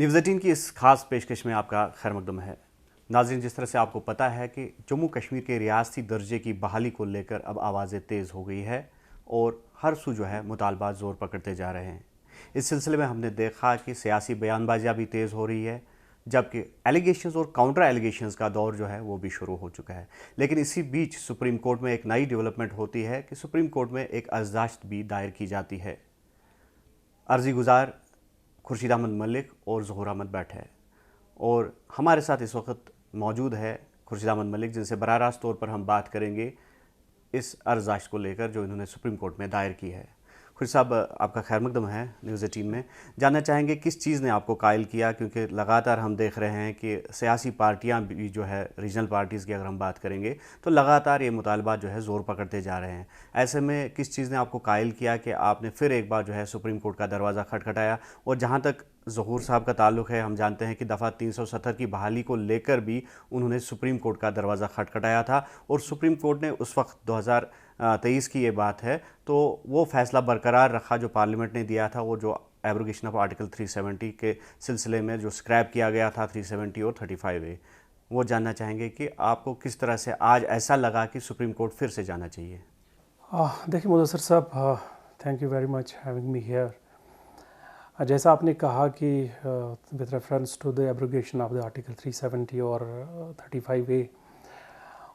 News 18 की इस खास पेशकश में आपका खैर मकदम है। नाज़रीन, जिस तरह से आपको पता है कि जम्मू कश्मीर के रियासती दर्जे की बहाली को लेकर अब आवाज़ें तेज़ हो गई है और हर सू जो है मुतालबात ज़ोर पकड़ते जा रहे हैं। इस सिलसिले में हमने देखा कि सियासी बयानबाजियाँ भी तेज़ हो रही है, जबकि एलिगेशंस और काउंटर एलिगेशंस का दौर जो है वो भी शुरू हो चुका है। लेकिन इसी बीच सुप्रीम कोर्ट में एक नई डेवलपमेंट होती है कि सुप्रीम कोर्ट में एक अर्ज़दाश्त भी दायर की जाती है। अर्जी गुजार खुर्शीद अहमद मलिक और ज़हूर अहमद बैठे हैं और हमारे साथ इस वक्त मौजूद है खुर्शीद अहमद मलिक, जिनसे बराह रास्त तौर पर हम बात करेंगे इस अर्ज़दाश्त को लेकर जो इन्होंने सुप्रीम कोर्ट में दायर की है। खुर्शीद साहब, आपका खैर मकदम है न्यूज़ 18 में। जानना चाहेंगे किस चीज़ ने आपको कायल किया, क्योंकि लगातार हम देख रहे हैं कि सियासी पार्टियां भी जो है, रीजनल पार्टीज़ की अगर हम बात करेंगे तो लगातार ये मुतालबात जो है ज़ोर पकड़ते जा रहे हैं। ऐसे में किस चीज़ ने आपको कायल किया कि आपने फिर एक बार जो है सुप्रीम कोर्ट का दरवाज़ा खटखटाया? और जहाँ तक ज़हूर साहब का ताल्लुक़ है, हम जानते हैं कि दफ़ा 370 की बहाली को लेकर भी उन्होंने सुप्रीम कोर्ट का दरवाज़ा खटखटाया था और सुप्रीम कोर्ट ने उस वक्त 2023 की ये बात है तो वो फ़ैसला बरकरार रखा जो पार्लियामेंट ने दिया था, वो जो एब्रोगेशन ऑफ आर्टिकल 370 के सिलसिले में जो स्क्रैप किया गया था 370 और 35A। वो जानना चाहेंगे कि आपको किस तरह से आज ऐसा लगा कि सुप्रीम कोर्ट फिर से जाना चाहिए? देखिए मुदस्सिर साहब, thank you very much having me here. जैसा आपने कहा कि with reference to the abrogation of the article 370 और 35A,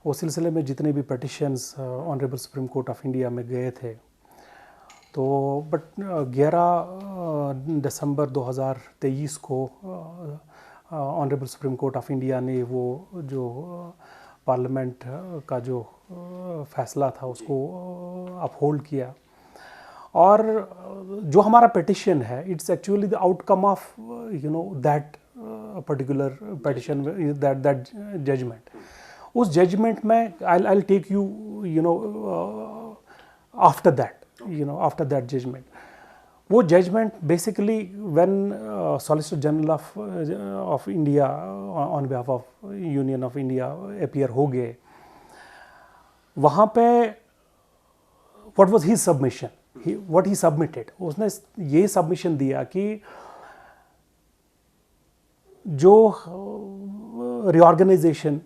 उस सिलसिले में जितने भी petitions honourable supreme court of India में गए थे, तो बट 11 दिसंबर 2023 को honourable supreme court of India ने वो जो पार्लियामेंट का जो फैसला था उसको अपहोल्ड किया। और जो हमारा पिटिशन है, it's actually the outcome of that particular petition, that judgement. उस जजमेंट में I take you after that judgement, वो judgement basically when solicitor general of India on behalf of Union of India appear हो गए, वहाँ पे what was his submission, what he submitted, उसने ये submission दिया कि जो रिऑर्गेनाइजेशन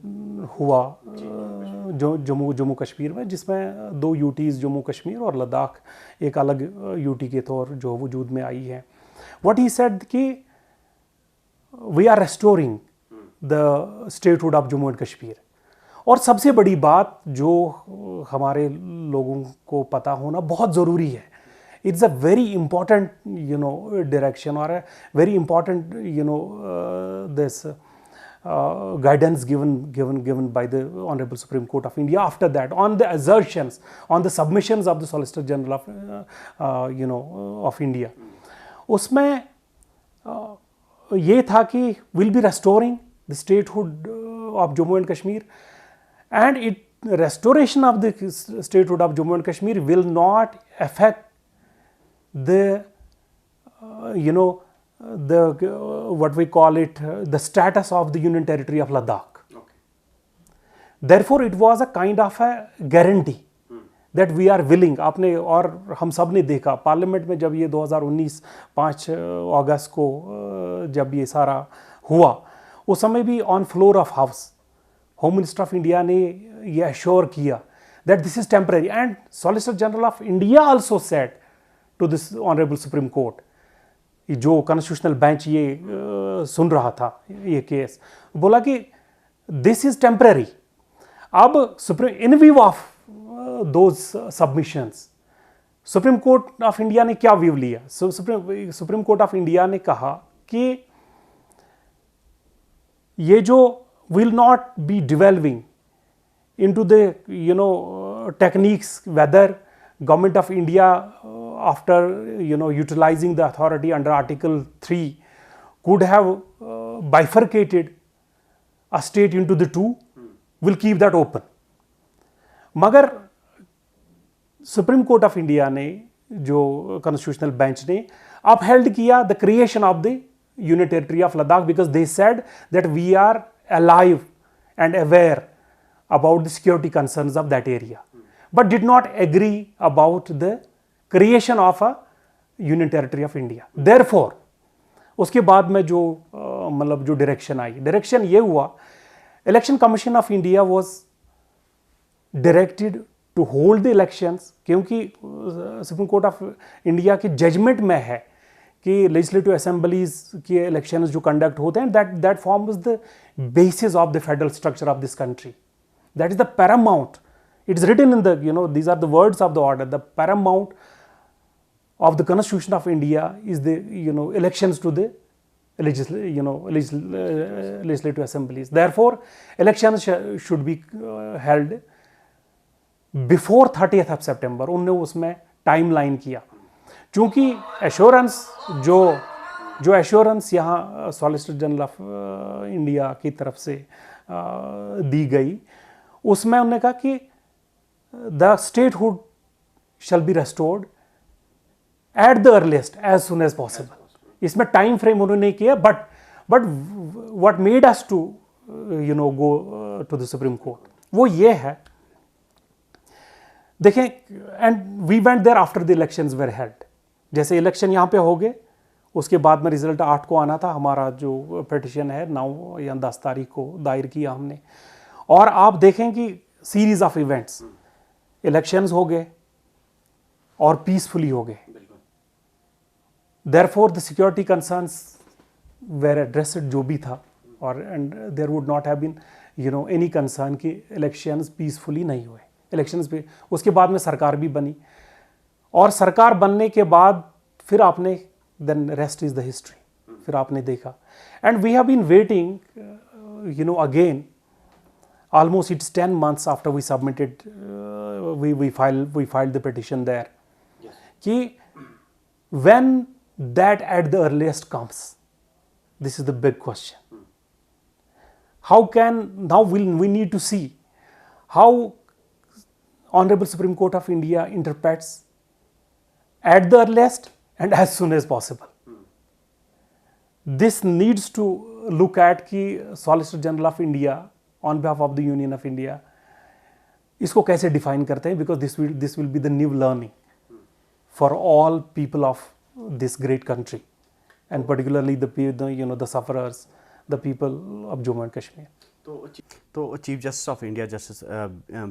हुआ जो जम्मू कश्मीर में, जिसमें 2 यूटीज़ जम्मू कश्मीर और लद्दाख एक अलग यूटी के तौर जो वजूद में आई है, व्हाट ही सेड कि we are restoring the statehood of Jammu and Kashmir. और सबसे बड़ी बात जो हमारे लोगों को पता होना बहुत ज़रूरी है, it's a very important direction और a very important this guidance given by the Honorable Supreme Court of India after that on the assertions, on the submissions of the Solicitor General of of India. उसमें ये था कि we'll be restoring the statehood of Jammu and Kashmir, and restoration of the statehood of Jammu and Kashmir will not affect the what we call it the status of the Union Territory of Ladakh. Okay. Therefore, it was a kind of a guarantee that we are willing. आपने और हम सब ने देखा parliament में जब ये 2019 5 अगस्त को जब ये सारा हुआ, उस समय भी on floor of house home minister of India ने ये अश्योर किया that this is temporary, and Solicitor General of India also said to this Honorable Supreme Court, जो कॉन्स्टिट्यूशनल बेंच ये सुन रहा था ये केस, बोला कि दिस इज टेम्पररी। अब supreme in view of those submissions supreme court of India ने क्या व्यू लिया? सुप्रीम कोर्ट ऑफ इंडिया ने कहा कि ये जो will not be delving into the techniques whether Government of India, after utilizing the authority under Article 3, could have bifurcated a state into the two, will keep that open. मगर Supreme Court of India ने जो constitutional bench ने upheld किया the creation of the Union Territory of Ladakh, because they said that we are alive and aware about the security concerns of that area, but did not agree about the creation of a Union Territory of India. Therefore, उसके बाद में जो मतलब जो direction I, direction ये हुआ, election commission of India was directed to hold the elections, क्योंकि supreme court of India की जजमेंट में है कि लेजिस्लेटिव असेंबलीज के इलेक्शंस जो कंडक्ट होते हैं, that forms the basis of the federal structure of this country, that is the paramount, it is written in the, you know, these are the words of the order, the paramount of the Constitution of India is the, you know, elections to the legislative assemblies. Therefore, elections should be held before 30th of September. उन्होंने उसमें timeline किया, चूँकि assurance जो assurance यहाँ solicitor general of India की तरफ से दी गई, उसमें उन्होंने कहा कि the statehood shall be restored at the earliest as soon as possible. इसमें टाइम फ्रेम उन्होंने नहीं किया, but what made us to, you know, go to the supreme court, वो ये है, देखें, and we went there after the elections were held. जैसे election यहाँ पे हो गए, उसके बाद में रिजल्ट 8 को आना था, हमारा जो पिटिशन है 9 या 10 तारीख को दायर किया हमने, और आप देखें कि सीरीज ऑफ इवेंट्स, इलेक्शंस हो गए और पीसफुली हो गए। Therefore, the security concerns were addressed जो भी था, और and there would not have been, you know, any concern कि elections peacefully नहीं हुए। elections पे उसके बाद में सरकार भी बनी, और सरकार बनने के बाद फिर आपने, then rest is the history, फिर आपने देखा, and we have been waiting, you know, again almost it's 10 months after we submitted, we filed the petition there, कि when that at the earliest comes, this is the big question. How can, now we need to see how Honorable Supreme Court of India interprets at the earliest and as soon as possible. This needs to look at कि Solicitor General of India on behalf of the Union of India इसको कैसे define करते हैं, because this will be the new learning for all people of this great country, and particularly the you know, the sufferers, the people of Jammu and Kashmir. तो chief justice of India justice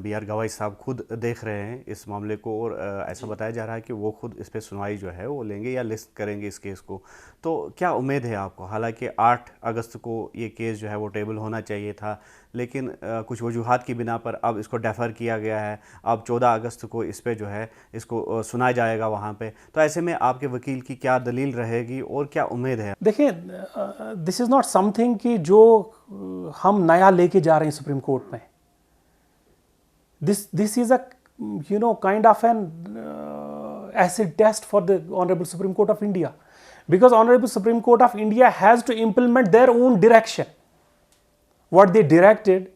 B R Gavai साहब खुद देख रहे हैं इस मामले को, और ऐसा बताया जा रहा है कि वो खुद इस पे सुनवाई जो है वो लेंगे या लिस्ट करेंगे इस केस को। तो क्या उम्मीद है आपको? हालांकि 8 अगस्त को ये केस जो है वो टेबल होना चाहिए था, लेकिन कुछ वजूहात की बिना पर अब इसको डेफर किया गया है। अब 14 अगस्त को इस पे जो है इसको सुना जाएगा वहाँ पे। तो ऐसे में आपके वकील की क्या दलील रहेगी और क्या उम्मीद है? देखिए, दिस इज़ नॉट समथिंग कि जो हम नया लेके जा रहे हैं सुप्रीम कोर्ट में। This is a, you know, kind of an acid test for the Honorable Supreme Court of India, because Honorable Supreme Court of India has to implement their own direction, what they directed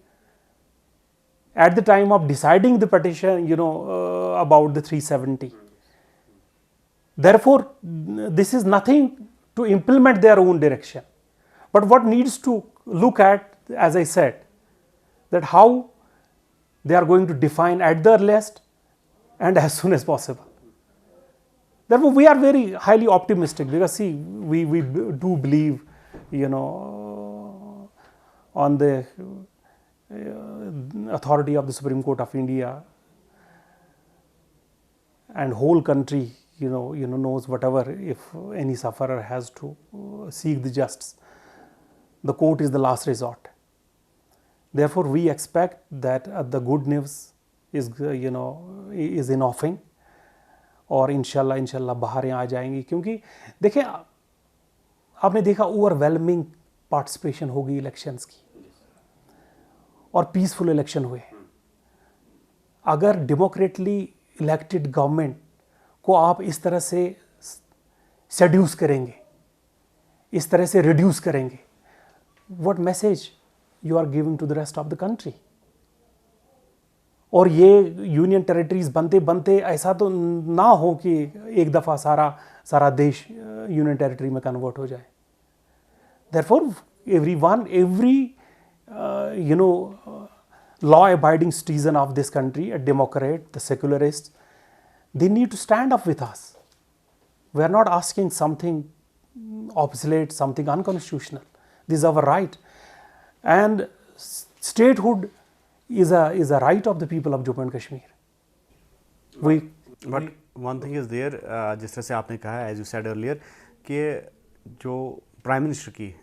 at the time of deciding the petition, you know, about the 370. Therefore, this is nothing to implement their own direction, but what needs to look at, as I said, that how they are going to define at the earliest and as soon as possible. Therefore, we are very highly optimistic, because see, we do believe, you know, on the authority of the Supreme Court of India, and whole country, you know, knows whatever, if any sufferer has to seek the justice, the court is the last resort. Therefore, we expect that the good news is, you know, is in offing, और इंशाल्लाह बाहर आ जाएंगी। क्योंकि देखें, आपने देखा overwhelming participation होगी elections की, और पीसफुल इलेक्शन हुए। अगर डेमोक्रेटली इलेक्टेड गवर्नमेंट को आप इस तरह से सेड्यूस करेंगे, इस तरह से रिड्यूस करेंगे, what message you are giving to the rest of the country? और ये यूनियन टेरिटरीज बनते बनते ऐसा तो ना हो कि एक दफ़ा सारा देश यूनियन टेरिटरी में कन्वर्ट हो जाए। Therefore, every you know, law-abiding citizen of this country, a Democrat, the secularists, they need to stand up with us. We are not asking something obsolete, something unconstitutional. This is our right, and statehood is a right of the people of Jammu and Kashmir. But one thing is there, जिस तरह से आपने कहा, as you said earlier, कि जो prime minister की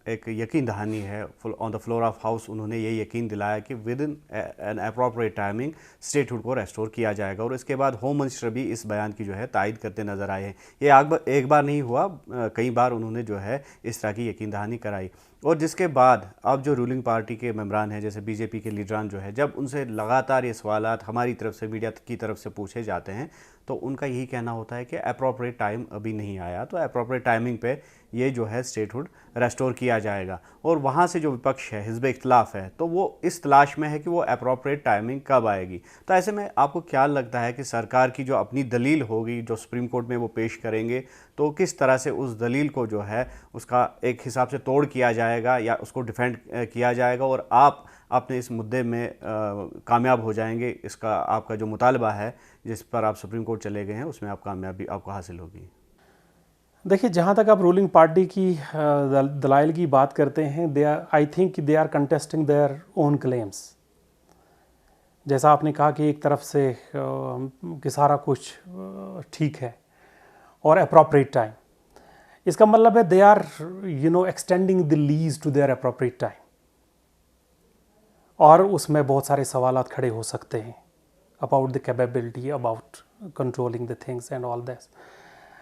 एक यकीन दहानी है on the floor of house, उन्होंने ये यकीन दिलाया कि with in an appropriate timing statehood को रेस्टोर किया जाएगा, और इसके बाद होम मिनिस्टर भी इस बयान की जो है तायद करते नज़र आए हैं। ये एक बार नहीं हुआ, कई बार उन्होंने जो है इस तरह की यकीन दहानी कराई, और जिसके बाद अब जो रूलिंग पार्टी के मेंबरान हैं, जैसे बीजेपी के लीडरान जो है, जब उनसे लगातार ये सवालात हमारी तरफ से, मीडिया की तरफ से पूछे जाते हैं, तो उनका यही कहना होता है कि अप्रोप्रिएट टाइम अभी नहीं आया, तो अप्रोप्रिएट टाइमिंग पे ये जो है स्टेटहुड रेस्टोर किया जाएगा। और वहाँ से जो विपक्ष है, हिज़्ब इख्तिलाफ है, तो वो इस तलाश में है कि वो अप्रोप्रिएट टाइमिंग कब आएगी। तो ऐसे में आपको क्या लगता है कि सरकार की जो अपनी दलील होगी, जो सुप्रीम कोर्ट में वो पेश करेंगे, तो किस तरह से उस दलील को जो है उसका एक हिसाब से तोड़ किया जाएगा या उसको डिफेंड किया जाएगा, और आप अपने इस मुद्दे में कामयाब हो जाएंगे? इसका आपका जो मुतालबा है जिस पर आप सुप्रीम कोर्ट चले गए हैं, उसमें आप कामयाबी आपको हासिल होगी? देखिए, जहाँ तक आप रूलिंग पार्टी की दलाइल की बात करते हैं, I think they are contesting their own claims. जैसा आपने कहा कि एक तरफ से कि सारा कुछ ठीक है और अप्रोप्रिएट टाइम, इसका मतलब है they are extending the lease to their appropriate time, और उसमें बहुत सारे सवालात खड़े हो सकते हैं about the capability, about controlling the things and all this.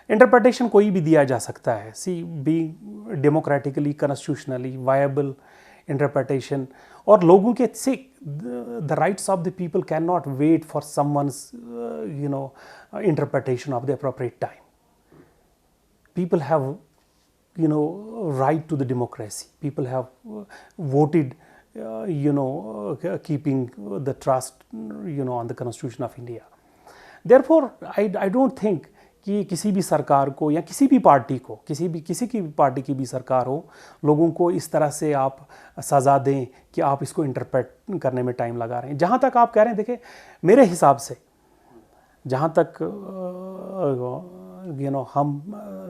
Interpretation कोई भी दिया जा सकता है, being democratically constitutionally viable interpretation, और लोगों के से the rights of the people can not wait for someone's interpretation of the appropriate time. People have right to the democracy. People have voted keeping the trust on the Constitution of India. Therefore I don't think कि किसी भी सरकार को या किसी भी party को, किसी की पार्टी की भी सरकार हो, लोगों को इस तरह से आप सज़ा दें कि आप इसको इंटरप्रेट करने में टाइम लगा रहे हैं। जहाँ तक आप कह रहे हैं, देखिए मेरे हिसाब से जहाँ तक हम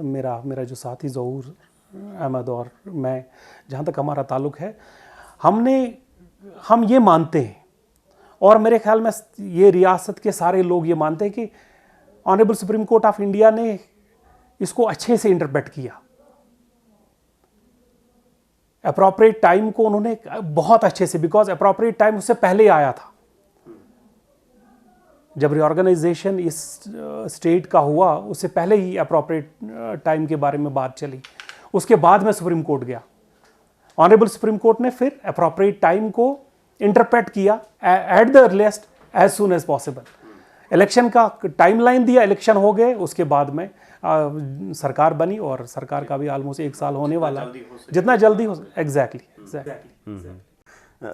मेरा जो साथी ज़हूर अहमद और मैं, जहाँ तक हमारा ताल्लुक़ है, हम ये मानते हैं, और मेरे ख्याल में ये रियासत के सारे लोग ये मानते हैं कि honourable supreme court of India ने इसको अच्छे से इंटरप्रेट किया। अप्रोप्रिएट टाइम को उन्होंने बहुत अच्छे से, बिकॉज अप्रोप्रिएट टाइम उससे पहले आया था। जब रिऑर्गेनाइजेशन इस स्टेट का हुआ, उससे पहले ही अप्रोप्रिएट टाइम के बारे में बात चली, उसके बाद में सुप्रीम कोर्ट गया। ऑनरेबल सुप्रीम कोर्ट ने फिर अप्रोप्रिएट टाइम को इंटरप्रेट किया at the earliest, as soon as possible. Election का टाइमलाइन दिया, इलेक्शन हो गए, उसके बाद में सरकार बनी, और सरकार का भी ऑलमोस्ट 1 साल होने वाला है, जितना जल्दी हो। एग्जैक्टली।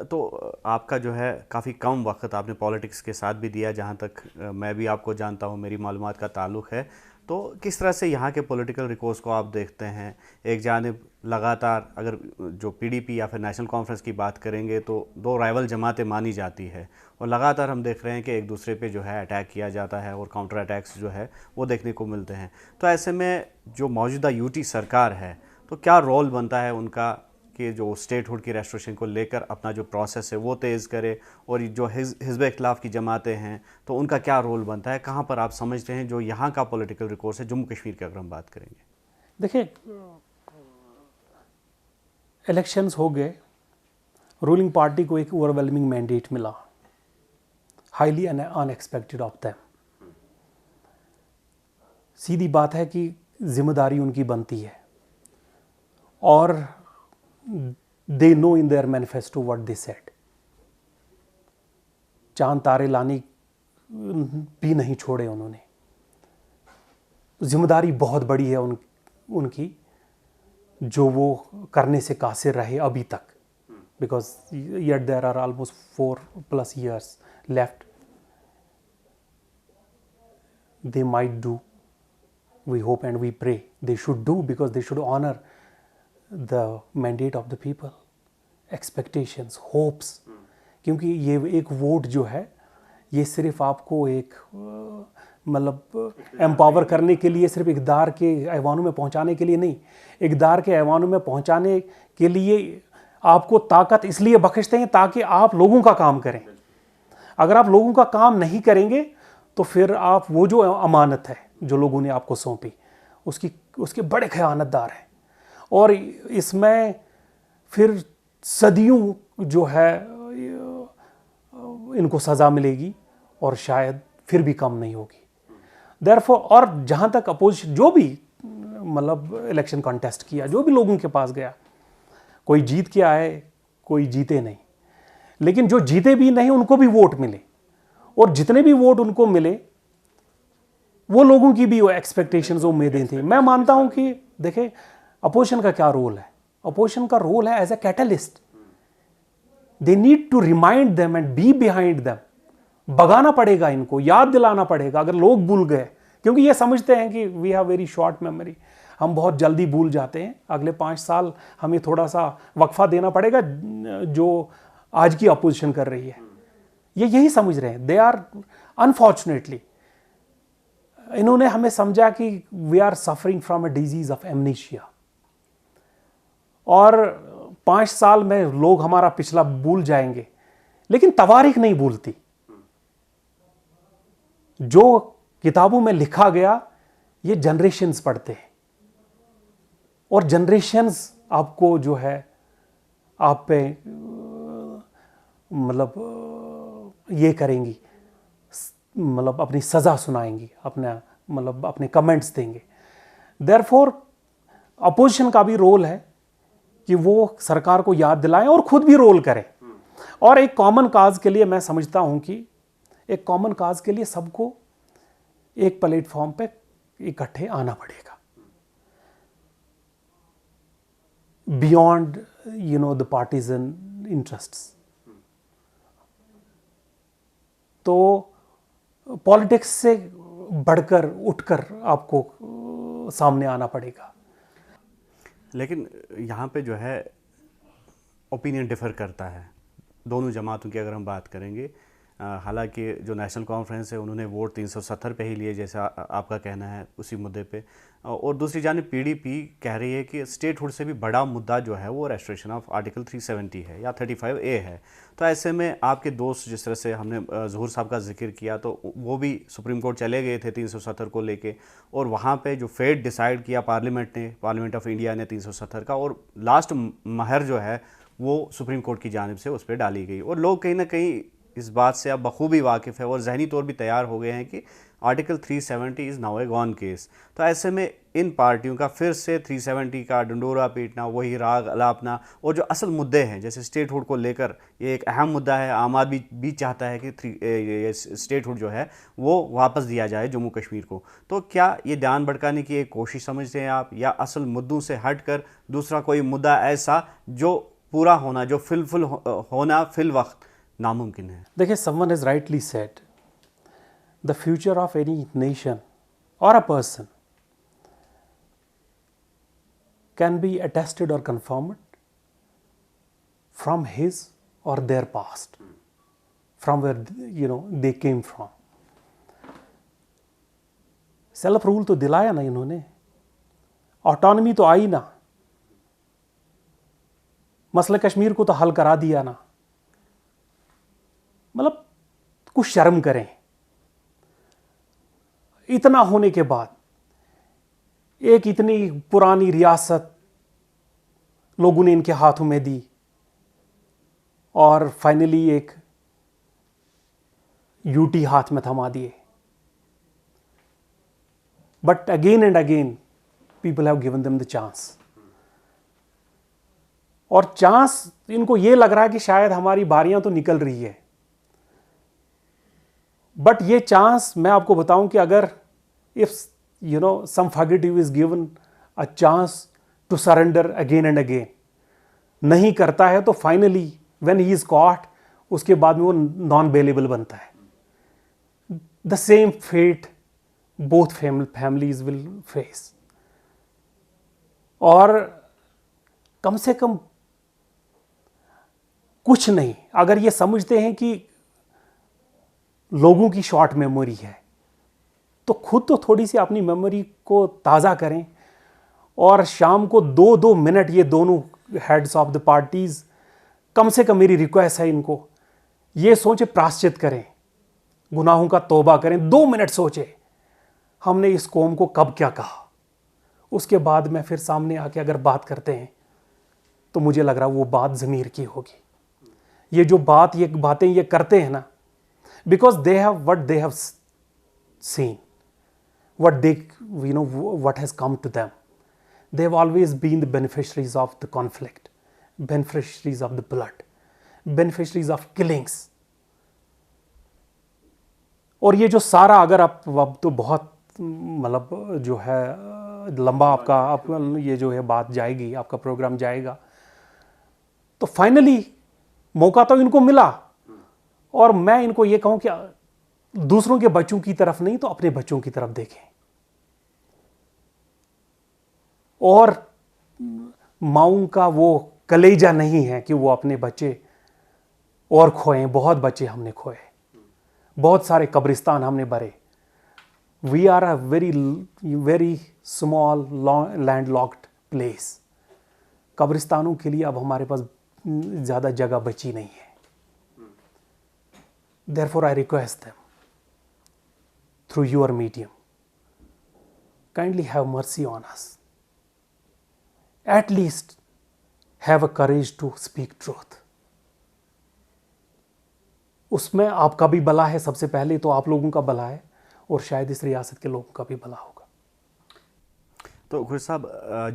तो आपका जो है काफ़ी कम वक्त आपने पॉलिटिक्स के साथ भी दिया, जहाँ तक मैं भी आपको जानता हूँ, मेरी मालूमात का ताल्लुक़ है। तो किस तरह से यहाँ के पॉलिटिकल रिकॉर्ड्स को आप देखते हैं? एक जानिब लगातार अगर जो पीडीपी या फिर नेशनल कॉन्फ्रेंस की बात करेंगे, तो 2 राइवल जमातें मानी जाती है, और लगातार हम देख रहे हैं कि एक दूसरे पे जो है अटैक किया जाता है, और काउंटर अटैक्स जो है वो देखने को मिलते हैं। तो ऐसे में जो मौजूदा यूटी सरकार है, तो क्या रोल बनता है उनका कि जो स्टेटहुड की रेस्टोरेशन को लेकर अपना जो प्रोसेस है वो तेज़ करे, और जो हिज़्ब इख्तिलाफ की जमातें हैं, तो उनका क्या रोल बनता है? कहाँ पर आप समझते हैं जो यहाँ का पॉलिटिकल रिकॉर्ड्स है जम्मू कश्मीर की, अगर हम बात करेंगे? देखिए, इलेक्शंस हो गए, रूलिंग पार्टी को एक ओवरवेलमिंग मैंडेट मिला, हाईली अनएक्सपेक्टेड ऑफ देम। सीधी बात है कि जिम्मेदारी उनकी बनती है, और they know in their manifesto what they said. चांद तारे लाने भी नहीं छोड़े उन्होंने। जिम्मेदारी बहुत बड़ी है उनकी, जो वो करने से कासिर रहे अभी तक, because yet there are almost 4+ years left. They might do, we hope and we pray they should do, because they should honor the mandate of the people, expectations, hopes. क्योंकि ये एक वोट जो है, ये सिर्फ आपको एक मतलब एम्पावर करने के लिए, सिर्फ इक़्तिदार के ऐवानों में पहुंचाने के लिए नहीं, इक़्तिदार के ऐवानों में पहुंचाने के लिए आपको ताकत इसलिए बख्शते हैं ताकि आप लोगों का काम करें। अगर आप लोगों का काम नहीं करेंगे तो फिर आप वो जो अमानत है जो लोगों ने आपको सौंपी उसके बड़े खयानतदार हैं, और इसमें फिर सदियों जो है इनको सज़ा मिलेगी और शायद फिर भी कम नहीं होगी। देयरफॉर, और जहाँ तक अपोजिशन जो भी मतलब इलेक्शन कॉन्टेस्ट किया, जो भी लोगों के पास गया, कोई जीत के आए, कोई जीते नहीं, लेकिन जो जीते भी नहीं उनको भी वोट मिले, और जितने भी वोट उनको मिले वो लोगों की भी वो एक्सपेक्टेशंस, उम्मीदें थी। मैं मानता हूं कि देखें अपोजिशन का क्या रोल है। अपोजिशन का रोल है as a catalyst, they need to remind them and be behind them. भगाना पड़ेगा इनको, याद दिलाना पड़ेगा अगर लोग भूल गए, क्योंकि ये समझते हैं कि we have very short memory, हम बहुत जल्दी भूल जाते हैं। अगले 5 साल हमें थोड़ा सा वक्फा देना पड़ेगा जो आज की अपोजिशन कर रही है। ये यही समझ रहे हैं। दे आर अनफॉर्चुनेटली, इन्होंने हमें समझा कि we are suffering from a disease of amnesia, और 5 साल में लोग हमारा पिछला भूल जाएंगे, लेकिन तवारीख नहीं भूलती। जो किताबों में लिखा गया ये जनरेशन्स पढ़ते हैं, और जनरेशन्स आपको जो है आप पे मतलब ये करेंगी, मतलब अपनी सज़ा सुनाएंगी, अपना मतलब अपने कमेंट्स देंगे। देयरफॉर अपोजिशन का भी रोल है कि वो सरकार को याद दिलाएं और खुद भी रोल करें। और एक कॉमन काज के लिए मैं समझता हूं कि एक कॉमन काज के लिए सबको एक प्लेटफॉर्म पे इकट्ठे आना पड़ेगा, बियॉन्ड द पार्टीजन इंटरेस्ट्स। तो पॉलिटिक्स से बढ़कर उठकर आपको सामने आना पड़ेगा। लेकिन यहाँ पे जो है ओपिनियन डिफर करता है दोनों जमातों की, अगर हम बात करेंगे। हालांकि जो नेशनल कॉन्फ्रेंस है उन्होंने वोट 370 पे ही लिए, जैसा आपका कहना है उसी मुद्दे पे, और दूसरी जानिब पीडीपी कह रही है कि स्टेटहुड से भी बड़ा मुद्दा जो है वो रेस्ट्रिक्शन ऑफ आर्टिकल 370 है या 35A है। तो ऐसे में आपके दोस्त, जिस तरह से हमने ज़हूर साहब का जिक्र किया, तो वो भी सुप्रीम कोर्ट चले गए थे 370 को लेके, और वहाँ पे जो फेट डिसाइड किया पार्लियामेंट ऑफ इंडिया ने 370 का, और लास्ट महर जो है वो सुप्रीम कोर्ट की जानिब से उस पर डाली गई। और लोग कहीं ना कहीं इस बात से अब बखूबी वाकिफ़ है और जहनी तौर भी तैयार हो गए हैं कि article 370 is now A gone case. तो ऐसे में इन पार्टियों का फिर से 370 का डंडोरा पीटना, वही राग अलापना, और जो असल मुद्दे हैं जैसे स्टेटहुड को लेकर, ये एक अहम मुद्दा है। आम आदमी भी चाहता है कि स्टेटहुड जो है वो वापस दिया जाए जम्मू कश्मीर को। तो क्या ये ध्यान भटकाने की एक कोशिश समझते हैं आप, या असल मुद्दों से हट कर दूसरा कोई मुद्दा ऐसा जो पूरा होना, जो फिलफुल होना फिल वक्त नामुमकिन है? देखिए, someone has rightly said the future of any nation or a person can be attested or confirmed from his or their past, from where they came from. Self rule तो दिलाया ना इन्होंने, ऑटोनॉमी तो आई ना, मसले कश्मीर को तो हल करा दिया ना। मतलब कुछ शर्म करें। इतना होने के बाद एक इतनी पुरानी रियासत लोगों ने इनके हाथों में दी, और फाइनली एक यूटी हाथ में थमा दिए। But again and again people have given them the chance, और चांस इनको ये लग रहा है कि शायद हमारी बारियां तो निकल रही है। बट ये चांस मैं आपको बताऊं कि अगर if some fugitive is given a chance to surrender again and again, नहीं करता है तो finally when he is caught, उसके बाद में वो नॉन बेलेबल बनता है। The same fate both families will face. और कम से कम कुछ नहीं, अगर ये समझते हैं कि लोगों की शॉर्ट मेमोरी है, तो खुद तो थोड़ी सी अपनी मेमोरी को ताज़ा करें और शाम को 2-2 मिनट ये दोनों हेड्स ऑफ द पार्टीज, कम से कम मेरी रिक्वेस्ट है इनको, ये सोचे प्रायश्चित करें, गुनाहों का तौबा करें, 2 मिनट सोचे हमने इस कौम को कब क्या कहा। उसके बाद में फिर सामने आके अगर बात करते हैं तो मुझे लग रहा वो बात ज़मीर की होगी। ये जो बातें ये करते हैं ना, because they have what they have seen, what they you know what has come to them, they have always been the beneficiaries of the conflict, beneficiaries of the blood, beneficiaries of killings. और ये जो सारा अगर आप अब तो बहुत मतलब जो है लंबा आपका ये जो है बात जाएगी, आपका प्रोग्राम जाएगा, तो फाइनली मौका तो इनको मिला और मैं इनको ये कहूं कि दूसरों के बच्चों की तरफ नहीं तो अपने बच्चों की तरफ देखें। और माऊं का वो कलेजा नहीं है कि वो अपने बच्चे और खोए, बहुत बच्चे हमने खोए, बहुत सारे कब्रिस्तान हमने भरे। We are a very small land locked place. कब्रिस्तानों के लिए अब हमारे पास ज़्यादा जगह बची नहीं है। Therefore I request them through your medium, kindly have mercy on us. At least have a courage to speak truth. उसमें आपका भी भला है, सबसे पहले तो आप लोगों का भला है और शायद इस रियासत के लोगों का भी भला होगा। तो खुर्शीद साहब,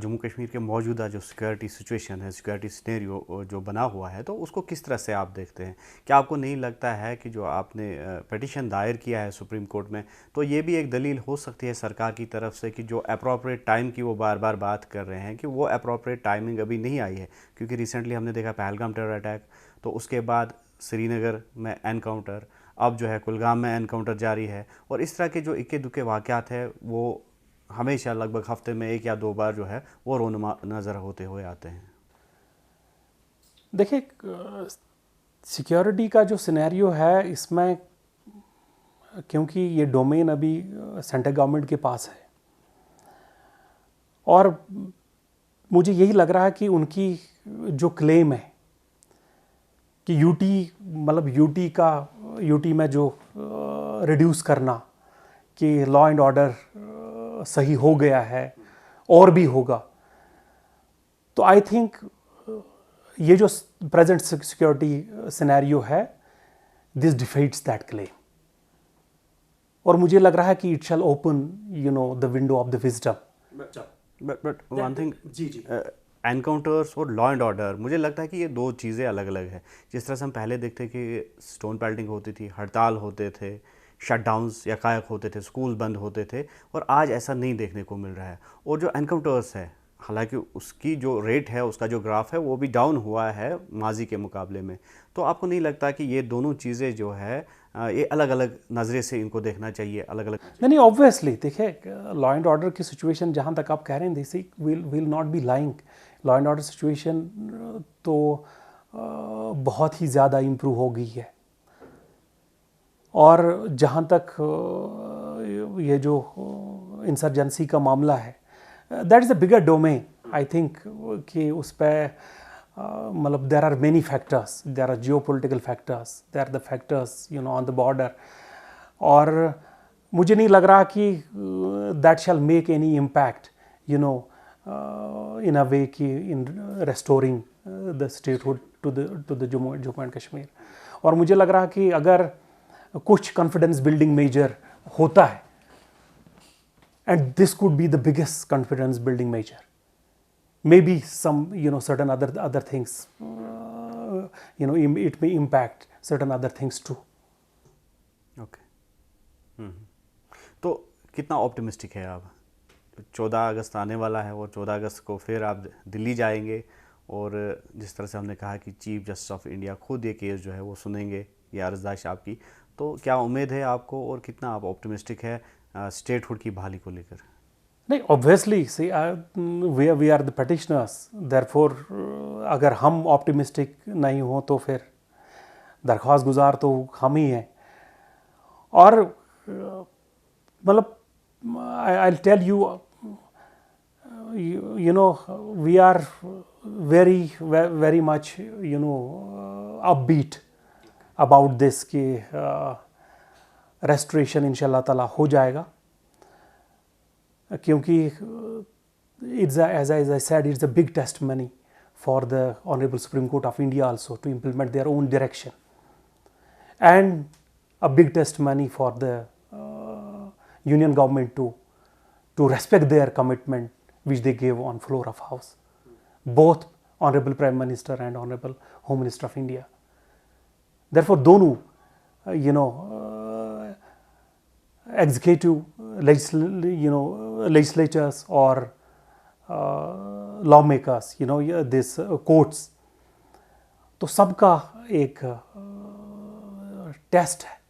जम्मू कश्मीर के मौजूदा जो सिक्योरिटी सिचुएशन है, सिक्योरिटी सिनेरियो जो बना हुआ है, तो उसको किस तरह से आप देखते हैं? क्या आपको नहीं लगता है कि जो आपने पिटीशन दायर किया है सुप्रीम कोर्ट में, तो ये भी एक दलील हो सकती है सरकार की तरफ से कि जो अप्रोप्रिएट टाइम की वो बार बार बात कर रहे हैं कि वो अप्रोप्रिएट टाइमिंग अभी नहीं आई है? क्योंकि रिसेंटली हमने देखा पहलगाम टेरर अटैक, तो उसके बाद श्रीनगर में एनकाउंटर, अब जो है कुलगाम में एनकाउंटर जारी है, और इस तरह के जो इक्के दुक्के वाक़यात हैं वो हमेशा लगभग हफ्ते में 1 या 2 बार जो है वो रोनुमा नज़र होते हुए आते हैं। देखिए, सिक्योरिटी का जो सिनेरियो है इसमें, क्योंकि ये डोमेन अभी सेंट्रल गवर्नमेंट के पास है और मुझे यही लग रहा है कि उनकी जो क्लेम है कि यूटी में जो रिड्यूस करना कि लॉ एंड ऑर्डर सही हो गया है और भी होगा, तो आई थिंक ये जो प्रेजेंट सिक्योरिटी सिनेरियो है, दिस डिफीट्स दैट क्लेम। और मुझे लग रहा है कि it shall open the window of the wisdom. But one thing, encounters और लॉ एंड ऑर्डर, मुझे लगता है कि ये 2 चीज़ें अलग अलग है। जिस तरह से हम पहले देखते कि स्टोन पेल्टिंग होती थी, हड़ताल होते थे, शटडाउन्स या कायक होते थे, स्कूल बंद होते थे, और आज ऐसा नहीं देखने को मिल रहा है। और जो एनकाउंटर्स है, हालांकि उसकी जो रेट है, उसका जो ग्राफ है वो भी डाउन हुआ है माजी के मुकाबले में। तो आपको नहीं लगता कि ये दोनों चीज़ें जो है ये अलग अलग नज़रे से इनको देखना चाहिए, अलग अलग? नहीं, ऑब्वियसली देखिए, लॉ एंड ऑर्डर की सिचुएशन जहाँ तक आप कह रहे हैं, this will not B lying, law and order situation तो बहुत ही ज़्यादा इम्प्रूव हो गई है। और जहाँ तक ये जो इंसर्जेंसी का मामला है, that is a bigger domain. I think कि उस पर मतलब there are many factors, there are geo political factors, there are the factors on the border, और मुझे नहीं लग रहा कि that shall make any impact in a way कि in restoring the statehood to the Jammu and Kashmir. और मुझे लग रहा कि अगर कुछ कॉन्फिडेंस बिल्डिंग मेजर होता है, and this could be the biggest confidence building measure, maybe some certain other things it may impact certain other things too. Okay. तो कितना ऑप्टिमिस्टिक है आप? 14 अगस्त आने वाला है और 14 अगस्त को फिर आप दिल्ली जाएंगे, और जिस तरह से हमने कहा कि चीफ जस्टिस ऑफ इंडिया खुद ये केस जो है वो सुनेंगे, ये अर्जदाश आपकी, तो क्या उम्मीद है आपको और कितना आप ऑप्टिमिस्टिक है स्टेटहुड की बहाली को लेकर? नहीं, obviously see we are the petitioners, therefore अगर हम ऑप्टिमिस्टिक नहीं हो तो फिर दरख्वास्त गुजार तो हम ही हैं। और मतलब I'll tell you, you know, we are very much, you know, upbeat about this कि restoration इंशाल्लाह ताला हो जाएगा, क्योंकि as I said, it's a big testimony for the Honorable Supreme Court of India also to implement their own direction, and a big testimony for the Union government to respect their commitment which they gave on floor of House, both Honorable Prime Minister and Honorable Home Minister of India. Therefore, दोनों, you know, executive, legislatures or lawmakers, you know, this courts, तो सबका एक test है,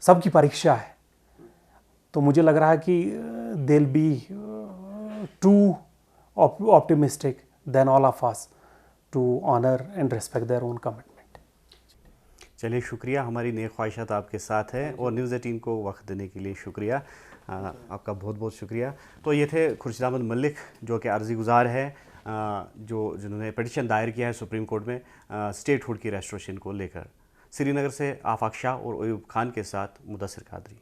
सबकी परीक्षा है. तो मुझे लग रहा है कि they'll be too optimistic than all of us to honor and respect their own commitment. चलिए, शुक्रिया. हमारी नेक ख्वाहिशात आपके साथ है और न्यूज़ 18 को वक्त देने के लिए शुक्रिया. आपका बहुत बहुत शुक्रिया. तो ये थे खुर्शीद अहमद मलिक, जो कि अर्जी गुजार है, जिन्होंने पिटीशन दायर किया है सुप्रीम कोर्ट में स्टेटहुड की रेस्टोरेशन को लेकर. श्रीनगर से आफाक शाह और अयूब खान के साथ मुदस्सिर कादरी.